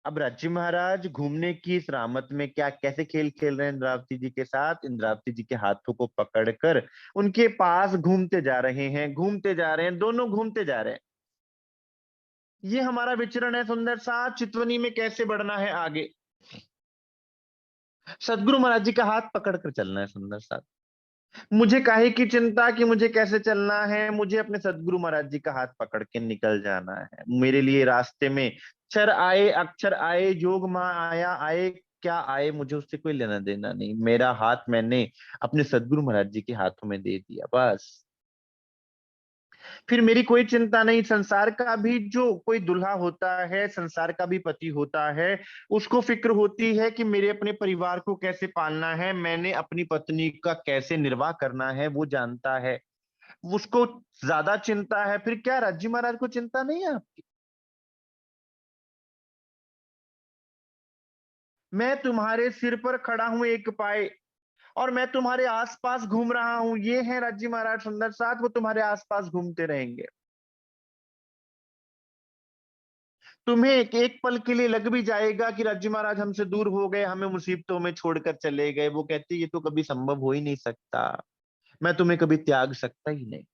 अब राज्य महाराज घूमने की इस रामत में क्या कैसे खेल खेल रहे हैं इंद्रावती जी के साथ, इंद्रावती जी के हाथों को पकड़कर उनके पास घूमते जा रहे हैं, घूमते जा रहे हैं, दोनों घूमते जा रहे हैं। ये हमारा विचरण है सुंदर सा, चितवनी में कैसे बढ़ना है आगे। सदगुरु महाराज जी का हाथ पकड़कर चलना है सुंदर सा। मुझे काहे की चिंता कि मुझे कैसे चलना है, मुझे अपने सदगुरु महाराज जी का हाथ पकड़ के निकल जाना है। मेरे लिए रास्ते में क्षर आए अक्षर आए योग माँ आया आए, क्या आए मुझे उससे कोई लेना देना नहीं। मेरा हाथ मैंने अपने सदगुरु महाराज जी के हाथों में दे दिया बस। फिर मेरी कोई चिंता नहीं। संसार का भी जो कोई दूल्हा होता है, संसार का भी पति होता है, उसको फिक्र होती है कि मेरे अपने परिवार को कैसे पालना है, मैंने अपनी पत्नी का कैसे निर्वाह करना है, वो जानता है। उसको ज्यादा चिंता है। फिर क्या राज्य महाराज को चिंता नहीं है आपकी? मैं तुम्हारे सिर पर खड़ा हूं एक पाए, और मैं तुम्हारे आसपास घूम रहा हूं। ये है राज्य महाराज सुंदर साथ, वो तुम्हारे आसपास घूमते रहेंगे। तुम्हें एक पल के लिए लग भी जाएगा कि राज्य महाराज हमसे दूर हो गए, हमें मुसीबतों में छोड़कर चले गए। वो कहती ये तो कभी संभव हो ही नहीं सकता, मैं तुम्हें कभी त्याग सकता ही नहीं।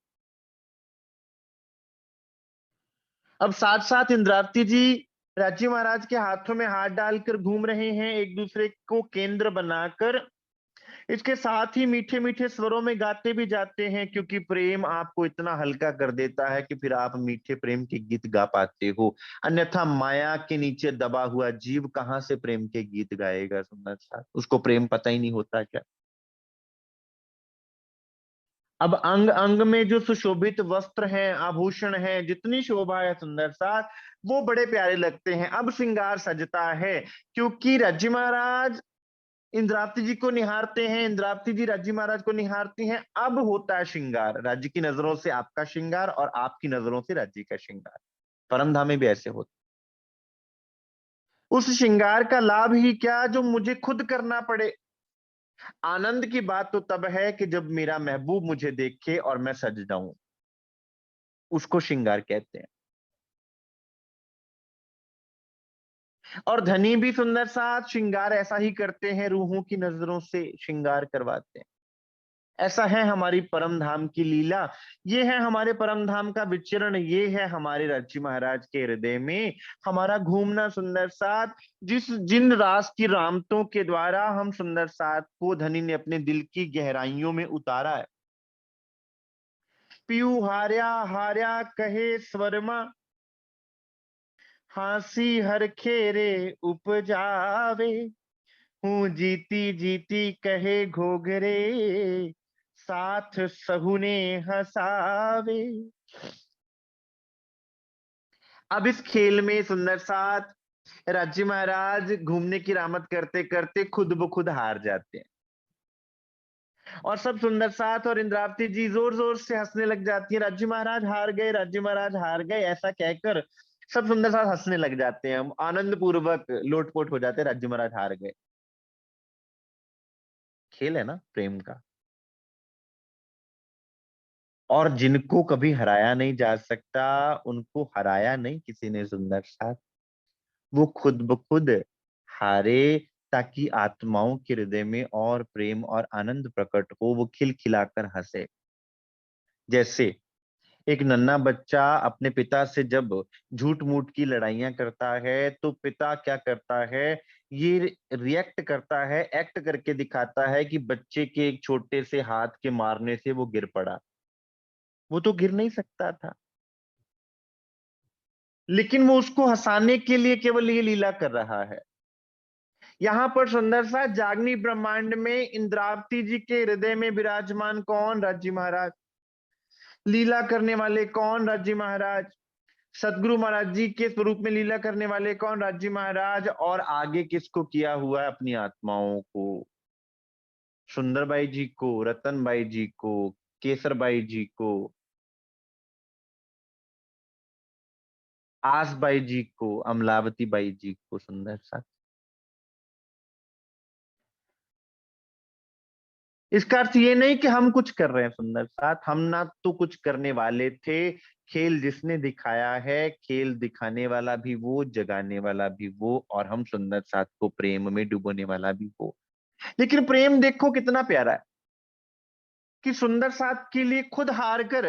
अब साथ साथ इंद्रावती जी राज्य महाराज के हाथों में हाथ डालकर घूम रहे हैं, एक दूसरे को केंद्र बनाकर। इसके साथ ही मीठे मीठे स्वरों में गाते भी जाते हैं, क्योंकि प्रेम आपको इतना हल्का कर देता है कि फिर आप मीठे प्रेम के गीत गा पाते हो। अन्यथा माया के नीचे दबा हुआ जीव कहाँ से प्रेम के गीत गाएगा सुंदर साथ, उसको प्रेम पता ही नहीं होता क्या। अब अंग अंग में जो सुशोभित वस्त्र हैं, आभूषण हैं, जितनी शोभा है सुंदर साथ, वो बड़े प्यारे लगते हैं। अब श्रृंगार सजता है, क्योंकि राज्य महाराज इंद्रावती जी को निहारते हैं, इंद्रावती जी राज्य महाराज को निहारती हैं। अब होता है श्रृंगार, राज्य की नजरों से आपका श्रृंगार और आपकी नजरों से राज्य का श्रृंगार। परमधाम में भी ऐसे होता। उस श्रृंगार का लाभ ही क्या जो मुझे खुद करना पड़े। आनंद की बात तो तब है कि जब मेरा महबूब मुझे देखे और मैं सज जाऊं, उसको श्रृंगार कहते हैं। और धनी भी सुंदर साथ श्रृंगार ऐसा ही करते हैं, रूहों की नजरों से श्रृंगार करवाते हैं। ऐसा है हमारी परम धाम की लीला, ये है हमारे परम धाम का विचरण, ये है हमारे राज्य महाराज के हृदय में हमारा घूमना सुंदर साथ। जिस जिन रास की रामतों के द्वारा हम सुंदर साथ को धनी ने अपने दिल की गहराइयों में उतारा है। पीयू हार्या हार्या कहे स्वरमा, हांसी हर खेरे उपजावे। हूँ जीती जीती कहे घोघरे, साथ सहुने हंसावे। अब इस खेल में सुंदर साथ राज्य महाराज घूमने की रामत करते करते खुद ब खुद हार जाते हैं, और सब सुंदर साथ और इंद्रावती जी जोर जोर से हंसने लग जाती है। राज्य महाराज हार गए, राज्य महाराज हार गए, ऐसा कहकर सब सुंदर साथ हंसने लग जाते हैं, आनंद पूर्वक लोटपोट हो जाते हैं, राज्य महाराज हार गए। खेल है ना प्रेम का। और जिनको कभी हराया नहीं जा सकता, उनको हराया नहीं किसी ने सुंदर साथ, वो खुद ब खुद हारे, ताकि आत्माओं के हृदय में और प्रेम और आनंद प्रकट हो, वो खिलखिलाकर हंसे। जैसे एक नन्हा बच्चा अपने पिता से जब झूठ मूठ की लड़ाइयां करता है, तो पिता क्या करता है, ये रिएक्ट करता है, एक्ट करके दिखाता है कि बच्चे के एक छोटे से हाथ के मारने से वो गिर पड़ा। वो तो गिर नहीं सकता था, लेकिन वो उसको हंसाने के लिए केवल ये लीला कर रहा है। यहाँ पर सुंदर सा जागनी ब्रह्मांड में इंद्रावती जी के हृदय में विराजमान कौन? राज्य महाराज। लीला करने वाले कौन? राज्य महाराज। सदगुरु महाराज जी के स्वरूप में लीला करने वाले कौन? राज्य महाराज। और आगे किसको किया हुआ है? अपनी आत्माओं को, सुंदरबाई जी को, रतनबाई जी को, केसरबाई जी को, आसबाई जी को, अमलावती बाई जी को सुंदर सा। इसका अर्थ ये नहीं कि हम कुछ कर रहे हैं सुंदर साथ, हम ना तो कुछ करने वाले थे। खेल जिसने दिखाया है, खेल दिखाने वाला भी वो, जगाने वाला भी वो, और हम सुंदर साथ को प्रेम में डुबोने वाला भी वो। लेकिन प्रेम देखो कितना प्यारा है कि सुंदर साथ के लिए खुद हार कर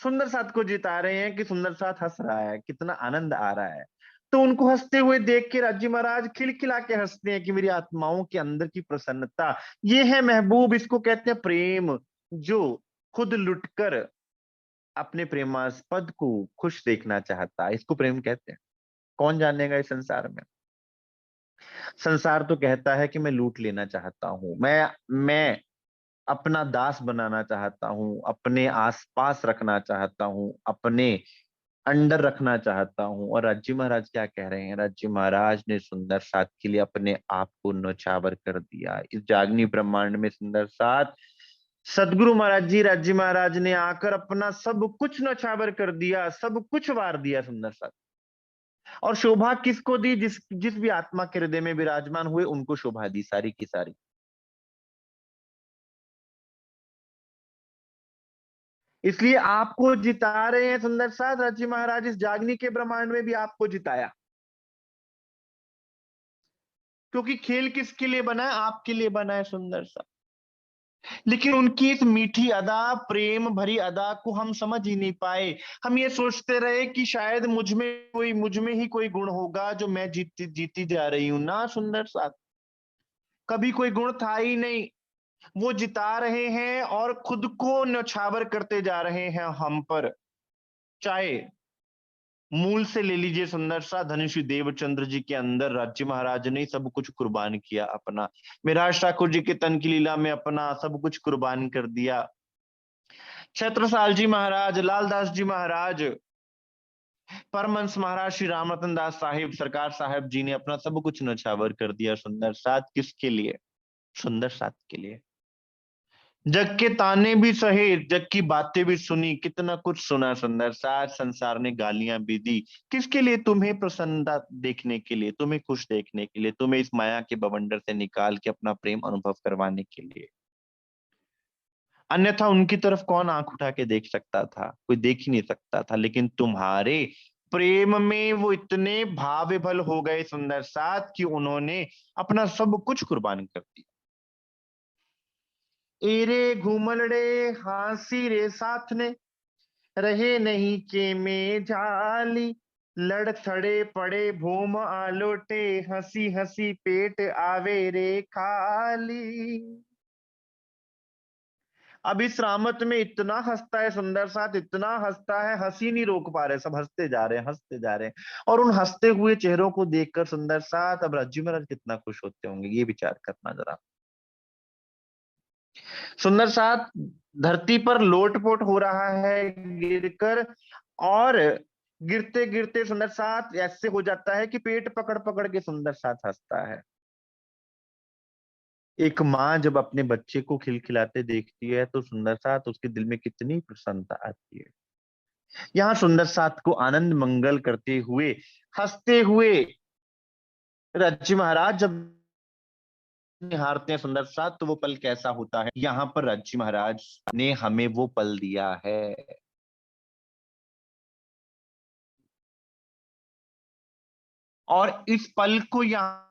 सुंदर साथ को जिता रहे हैं, कि सुंदर साथ हंस रहा है, कितना आनंद आ रहा है। तो उनको हंसते हुए देख के राज्य महाराज खिलखिला के हंसते हैं कि मेरी आत्माओं के अंदर की प्रसन्नता, ये है महबूब, इसको कहते हैं प्रेम, जो खुद लुटकर अपने प्रेमास्पद को खुश देखना चाहता है, इसको प्रेम कहते हैं। कौन जानेगा इस संसार में? संसार तो कहता है कि मैं लूट लेना चाहता हूं, मैं अपना दास बनाना चाहता हूँ, अपने आसपास रखना चाहता हूँ, अपने अंडर रखना चाहता हूँ। और राज्य महाराज क्या कह रहे हैं? राज्य महाराज ने सुंदर साथ के लिए अपने आप को न्यौछावर कर दिया। इस जागनी ब्रह्मांड में सुंदर साथ, सदगुरु महाराज जी, राज्य महाराज ने आकर अपना सब कुछ न्यौछावर कर दिया, सब कुछ वार दिया सुंदर साथ। और शोभा किसको दी? जिस जिस भी आत्मा के हृदय में विराजमान हुए उनको शोभा दी, सारी की सारी। इसलिए आपको जिता रहे हैं सुंदर साथ राज्य महाराज, इस जागनी के ब्रह्मांड में भी आपको जिताया। क्योंकि खेल किसके लिए बना है? आपके लिए बना है सुंदर सा। लेकिन उनकी इस मीठी अदा, प्रेम भरी अदा को हम समझ ही नहीं पाए। हम ये सोचते रहे कि शायद मुझ में ही कोई गुण होगा जो मैं जीती जीती जा रही हूं ना सुंदर साथ। कभी कोई गुण था ही नहीं। वो जिता रहे हैं और खुद को न्यौछावर करते जा रहे हैं हम पर। चाहे मूल से ले लीजिए सुंदर सा, धनुषी देवचंद्र जी के अंदर राज्य महाराज ने सब कुछ कुर्बान किया अपना। मिराज ठाकुर जी के तन की लीला में अपना सब कुछ कुर्बान कर दिया। छत्रसाल जी महाराज, लालदास जी महाराज, परमहंस महाराज श्री रामरतन दास साहिब सरकार साहब जी ने अपना सब कुछ न्यौछावर कर दिया सुंदर साथ। किसके लिए? सुंदर साथ के लिए। जग के ताने भी सहे, जग की बातें भी सुनी, कितना कुछ सुना सुंदर साथ। संसार ने गालियां भी दी। किसके लिए? तुम्हें प्रसन्नता देखने के लिए, तुम्हें खुश देखने के लिए, तुम्हें इस माया के बवंडर से निकाल के अपना प्रेम अनुभव करवाने के लिए। अन्यथा उनकी तरफ कौन आंख उठा के देख सकता था? कोई देख ही नहीं सकता था। लेकिन तुम्हारे प्रेम में वो इतने भाव विभल हो गए सुंदर साथ कि उन्होंने अपना सब कुछ कुर्बान कर दिया। एरे घूमलड़े हांसी रे साथ ने, रहे नहीं के में जाली, लड़ थड़े पड़े भूम आलोटे, हंसी हंसी पेट आवे रे खाली। अब इस रामत में इतना हंसता है सुंदर साथ, इतना हंसता है, हंसी नहीं रोक पा रहे, सब हंसते जा रहे हैं, हंसते जा रहे हैं। और उन हंसते हुए चेहरों को देखकर सुंदर साथ अब राज्य महाराज कितना खुश होते होंगे, ये विचार करना जरा। सुंदर साथ धरती पर लोटपोट हो रहा है गिरकर, और गिरते गिरते सुंदर साथ ऐसे हो जाता है कि पेट पकड़ पकड़ के सुंदर साथ हंसता है। एक माँ जब अपने बच्चे को खिलखिलाते देखती है तो सुंदर साथ उसके दिल में कितनी प्रसन्नता आती है। यहाँ सुंदर साथ को आनंद मंगल करते हुए, हंसते हुए राज्य महाराज जब निहारते हैं सुंदर साथ, तो वो पल कैसा होता है? यहाँ पर राज्य महाराज ने हमें वो पल दिया है। और इस पल को यहाँ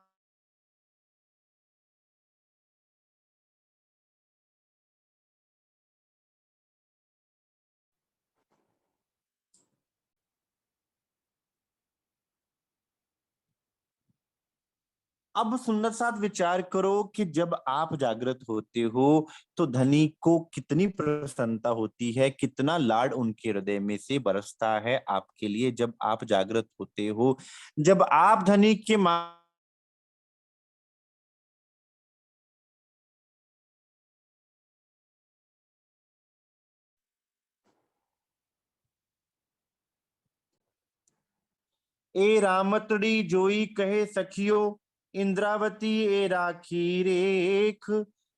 अब सुंदर साथ विचार करो कि जब आप जागृत होते हो तो धनी को कितनी प्रसन्नता होती है, कितना लाड उनके हृदय में से बरसता है आपके लिए जब आप जागृत होते हो। जब आप धनी के ए रामतड़ी जोई कहे सखियो, इंद्रावती ए राखी रेख,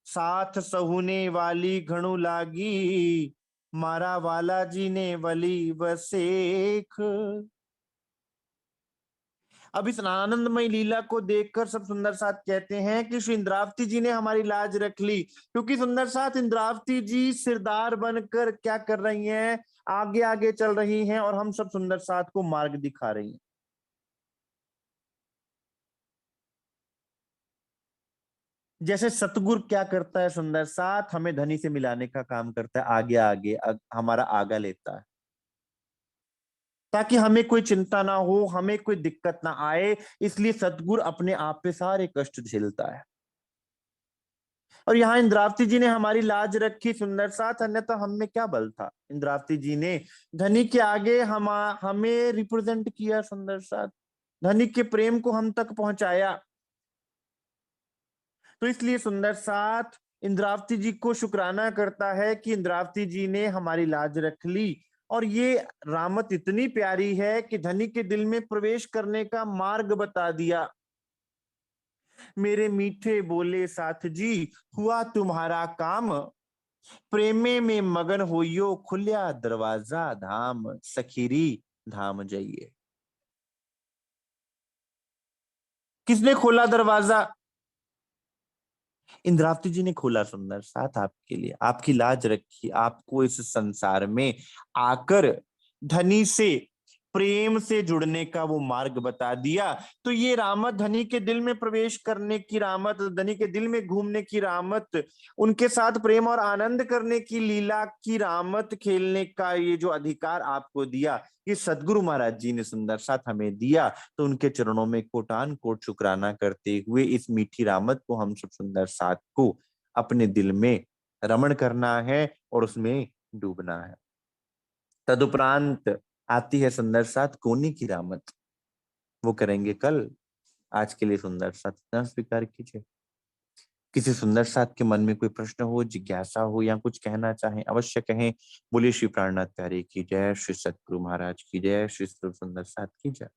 साथ सहुने वाली घणु लागी, मारा वाला जी ने वली बसेख। अब इस आनंदमय लीला को देखकर सब सुंदर साथ कहते हैं कि श्री इंद्रावती जी ने हमारी लाज रख ली, क्योंकि सुंदर साथ इंद्रावती जी सिरदार बनकर क्या कर रही हैं, आगे आगे चल रही हैं और हम सब सुंदर साथ को मार्ग दिखा रही हैं। जैसे सतगुरु क्या करता है, सुंदर साथ हमें धनी से मिलाने का काम करता है, आगे आगे हमारा आगा लेता है, ताकि हमें कोई चिंता ना हो, हमें कोई दिक्कत ना आए। इसलिए सतगुरु अपने आप पे सारे कष्ट झेलता है। और यहाँ इंद्रावती जी ने हमारी लाज रखी सुंदर साथ, अन्यथा हम में क्या बल था। इंद्रावती जी ने धनी के आगे हमें रिप्रेजेंट किया सुंदर साथ, धनी के प्रेम को हम तक पहुंचाया। तो इसलिए सुंदर साथ इंद्रावती जी को शुक्राना करता है कि इंद्रावती जी ने हमारी लाज रख ली। और ये रामत इतनी प्यारी है कि धनी के दिल में प्रवेश करने का मार्ग बता दिया। मेरे मीठे बोले साथ जी, हुआ तुम्हारा काम, प्रेमे में मगन होइयो, खुल्या दरवाजा धाम, सखीरी धाम जाइए। किसने खोला दरवाजा? इंद्रावती जी ने खोला सुंदर साथ आपके लिए, आपकी लाज रखी, आपको इस संसार में आकर धनी से प्रेम से जुड़ने का वो मार्ग बता दिया। तो ये रामत धनी के दिल में प्रवेश करने की रामत, धनी के दिल में घूमने की रामत, उनके साथ प्रेम और आनंद करने की लीला की रामत खेलने का ये जो अधिकार आपको दिया, ये सदगुरु महाराज जी ने सुंदर साथ हमें दिया। तो उनके चरणों में कोटान कोट शुक्राना करते हुए इस मीठी रामत को हम सब सुंदर साथ को अपने दिल में रमण करना है और उसमें डूबना है। तदुपरांत आती है सुंदर साथ कोनी की रामत, वो करेंगे कल। आज के लिए सुंदर साथ स्वीकार कीजिए। किसी सुंदर साथ के मन में कोई प्रश्न हो, जिज्ञासा हो या कुछ कहना चाहें अवश्य कहें। बोलिए श्री प्राणनाथ प्यारे की जय, श्री सतगुरु महाराज की जय, श्री सुंदर साथ की जय।